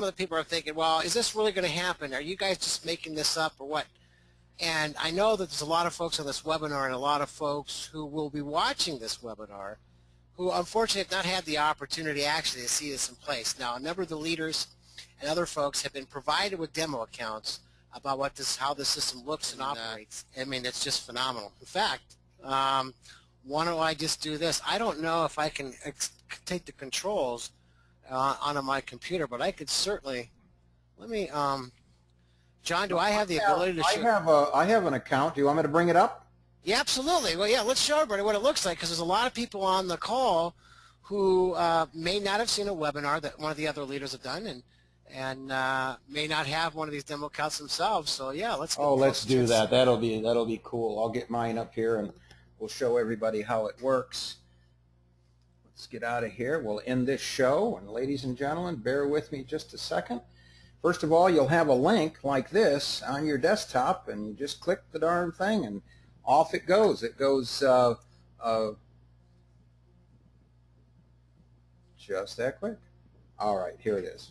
of the people are thinking, well, is this really going to happen? Are you guys just making this up or what? And I know that there's a lot of folks on this webinar and a lot of folks who will be watching this webinar who unfortunately have not had the opportunity actually to see this in place. Now, a number of the leaders and other folks have been provided with demo accounts about how the system looks and operates. I mean, it's just phenomenal. In fact, why don't I just do this? I don't know if I can take the controls onto my computer, but I could certainly. Let me, John, do I have the ability to show? I have an account. Do you want me to bring it up? Yeah, absolutely. Well, yeah, let's show everybody what it looks like, because there's a lot of people on the call who may not have seen a webinar that one of the other leaders have done, and may not have one of these demo accounts themselves. So yeah, let's. Let's do that. That'll be cool. I'll get mine up here and we'll show everybody how it works. Let's get out of here. We'll end this show, and ladies and gentlemen, bear with me just a second. First of all, you'll have a link like this on your desktop, and you just click the darn thing, and off it goes. It goes just that quick. All right, here it is.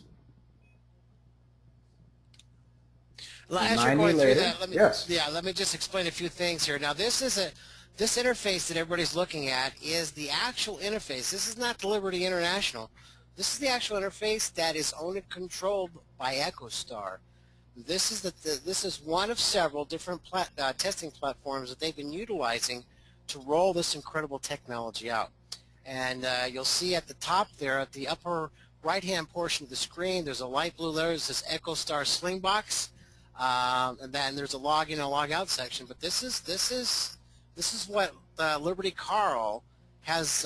As you're going through that, let me just explain a few things here. Now, this interface that everybody's looking at is the actual interface. This is not the Liberty International. This is the actual interface that is owned and controlled by EchoStar. This is one of several different testing platforms that they've been utilizing to roll this incredible technology out. And you'll see at the top there, at the upper right-hand portion of the screen, there's a light blue layer that says EchoStar Slingbox, and then there's a log in and log out section. But this is what Liberty Carl is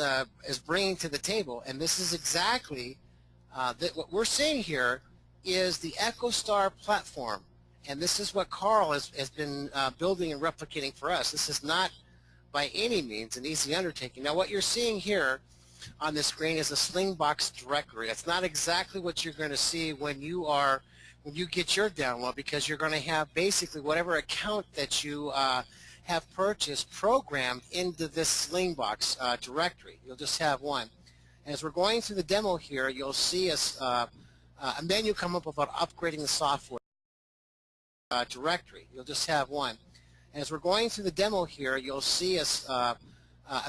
bringing to the table, and this is exactly what we're seeing here is the EchoStar platform, and this is what Carl has been building and replicating for us. This is not by any means an easy undertaking. Now, what you're seeing here on the screen is a Slingbox directory. It's not exactly what you're going to see when you get your download, because you're going to have basically whatever account that you have purchased programmed into this Slingbox directory. You'll just have one. As we're going through the demo here, you'll see a menu come up about upgrading the software directory. You'll just have one. As we're going through the demo here, you'll see a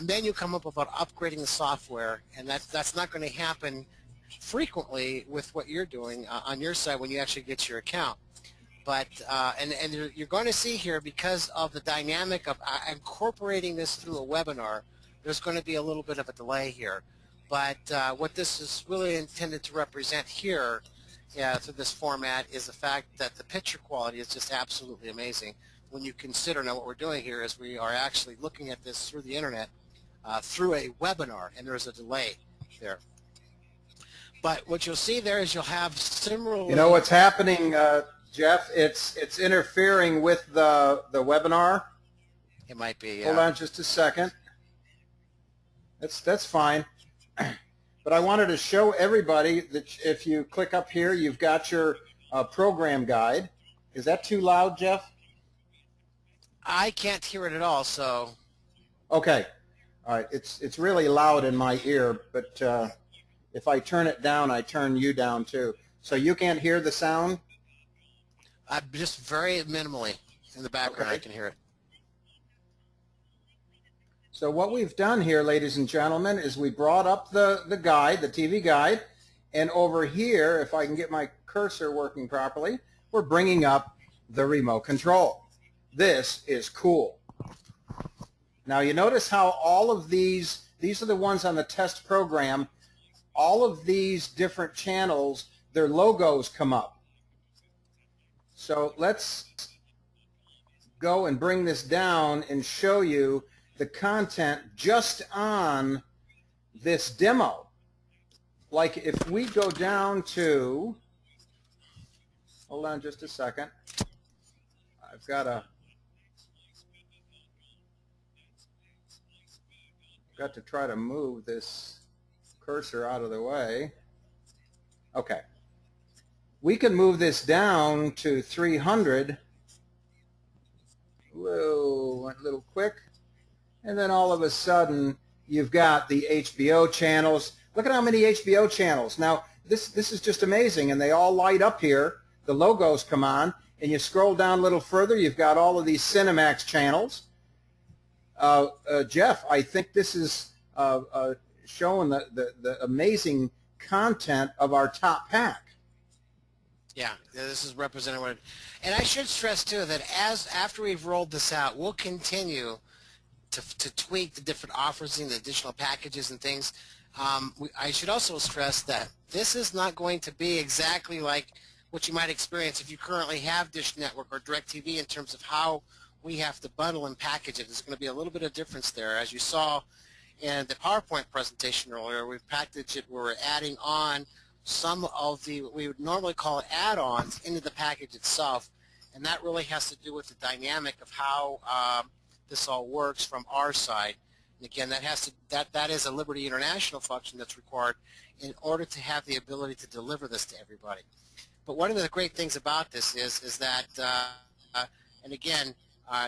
menu come up about upgrading the software, and that's not going to happen frequently with what you're doing on your side when you actually get your account. But and you're going to see here, because of the dynamic of incorporating this through a webinar, there's going to be a little bit of a delay here. But what this is really intended to represent here through this format is the fact that the picture quality is just absolutely amazing when you consider. Now, what we're doing here is we are actually looking at this through the internet through a webinar, and there's a delay there. But what you'll see there is you'll have similar. You know what's happening, Jeff? It's interfering with the webinar. It might be. Hold on just a second. That's fine. But I wanted to show everybody that if you click up here, you've got your program guide. Is that too loud, Jeff? I can't hear it at all. So. Okay. All right. It's really loud in my ear, but if I turn it down, I turn you down too. So you can't hear the sound? Just very minimally in the background. Okay. I can hear it. So what we've done here, ladies and gentlemen, is we brought up the guide, the TV guide, and over here, if I can get my cursor working properly, we're bringing up the remote control. This is cool. Now you notice how all of these are the ones on the test program, all of these different channels, their logos come up. So let's go and bring this down and show you the content just on this demo. Like if we go down to, hold on just a second, I've got to try to move this cursor out of the way. Okay. We can move this down to 300. Whoa, went a little quick. And then all of a sudden, you've got the HBO channels. Look at how many HBO channels. Now, this is just amazing, and they all light up here. The logos come on, and you scroll down a little further, you've got all of these Cinemax channels. Jeff, I think this is showing the amazing content of our top pack. Yeah, this is representative. And I should stress too that after we've rolled this out, we'll continue to tweak the different offers and the additional packages and things. I should also stress that this is not going to be exactly like what you might experience if you currently have Dish Network or DirecTV in terms of how we have to bundle and package it. There's going to be a little bit of difference there. As you saw in the PowerPoint presentation earlier, we've packaged it where we're adding on some of the, we would normally call it add-ons, into the package itself, and that really has to do with the dynamic of how this all works from our side. And again, that is a Liberty International function that's required in order to have the ability to deliver this to everybody. But one of the great things about this is that, and again,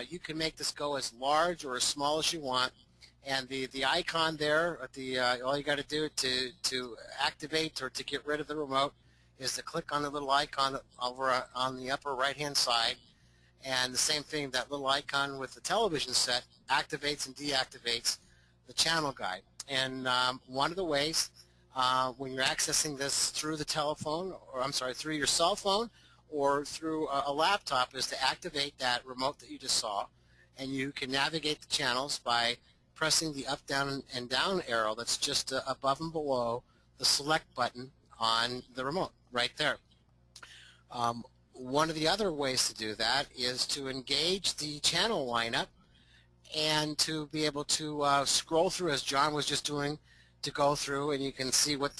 you can make this go as large or as small as you want. And the icon there, all you got to do to activate or to get rid of the remote is to click on the little icon over on the upper right-hand side. And the same thing, that little icon with the television set activates and deactivates the channel guide. And one of the ways when you're accessing this through the telephone, or I'm sorry, through your cell phone or through a laptop, is to activate that remote that you just saw. And you can navigate the channels by pressing the up, down, and down arrow that's just above and below the select button on the remote right there. One of the other ways to do that is to engage the channel lineup and to be able to scroll through, as John was just doing, to go through, and you can see what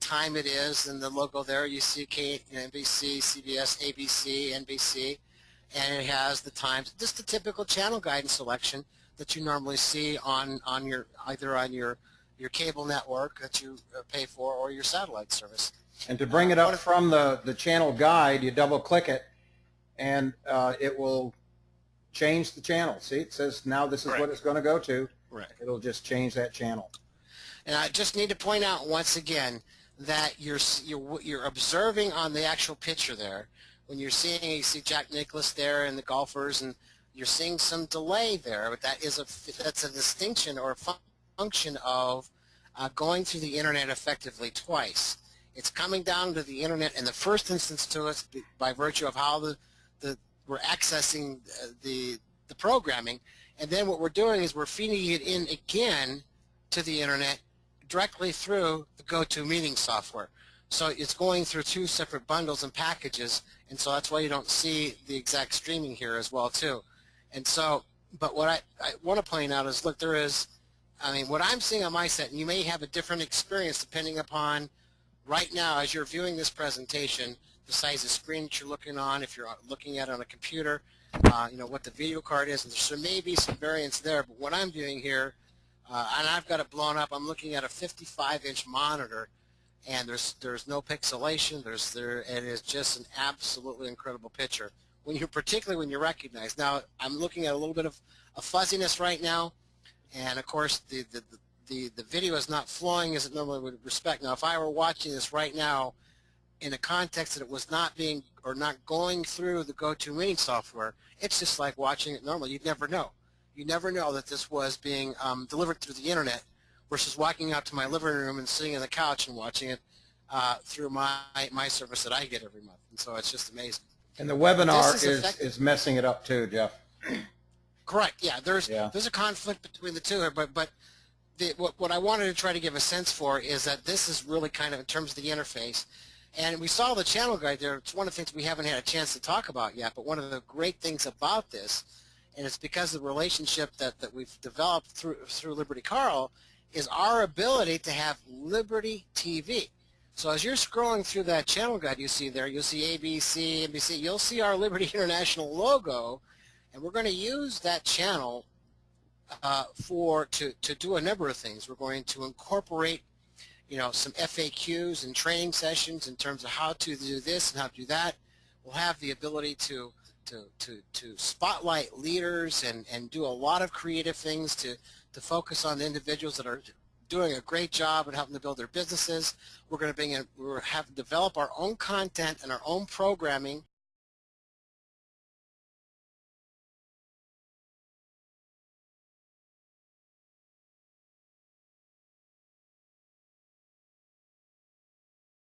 time it is, and the logo there. You see NBC, CBS, ABC, NBC, and it has the times, just the typical channel guidance selection that you normally see on your either on your cable network that you pay for or your satellite service. And to bring it up from the channel guide, you double click it, and it will change the channel. See, it says now this is what it's going to go to. Right. It'll just change that channel. And I just need to point out once again that you're observing on the actual picture there, when you see Jack Nicklaus there and the golfers, and you're seeing some delay there, but that's a distinction or a function of going through the internet effectively twice. It's coming down to the internet in the first instance to us by virtue of how we're accessing the programming, and then what we're doing is we're feeding it in again to the internet directly through the GoToMeeting software. So it's going through two separate bundles and packages, and so that's why you don't see the exact streaming here as well too. And so, but what I want to point out is, look, there is, I mean, what I'm seeing on my set, and you may have a different experience depending upon, right now as you're viewing this presentation, the size of screen that you're looking on, if you're looking at it on a computer, you know, what the video card is, and there may be some variance there, but what I'm doing here, and I've got it blown up, I'm looking at a 55-inch monitor, and there's no pixelation, it is just an absolutely incredible picture. Particularly when you recognize. Now, I'm looking at a little bit of a fuzziness right now, and of course the video is not flowing as it normally would respect. Now, if I were watching this right now in a context that it was not being or not going through the GoToMeeting software, it's just like watching it normally. You'd never know. You never know that this was being delivered through the internet versus walking out to my living room and sitting on the couch and watching it through my service that I get every month. And so it's just amazing. And the webinar is messing it up too, Jeff. Correct. Yeah, there's a conflict between the two here, but what I wanted to try to give a sense for is that this is really kind of in terms of the interface. And we saw the channel guide there. It's one of the things we haven't had a chance to talk about yet, but one of the great things about this, and it's because of the relationship that we've developed through Liberty Carl, is our ability to have Liberty TV. So as you're scrolling through that channel guide you see there, you'll see ABC, NBC, you'll see our Liberty International logo, and we're going to use that channel to do a number of things. We're going to incorporate, you know, some FAQs and training sessions in terms of how to do this and how to do that. We'll have the ability to spotlight leaders and do a lot of creative things to focus on individuals that are doing a great job at helping to build their businesses. We're going to develop our own content and our own programming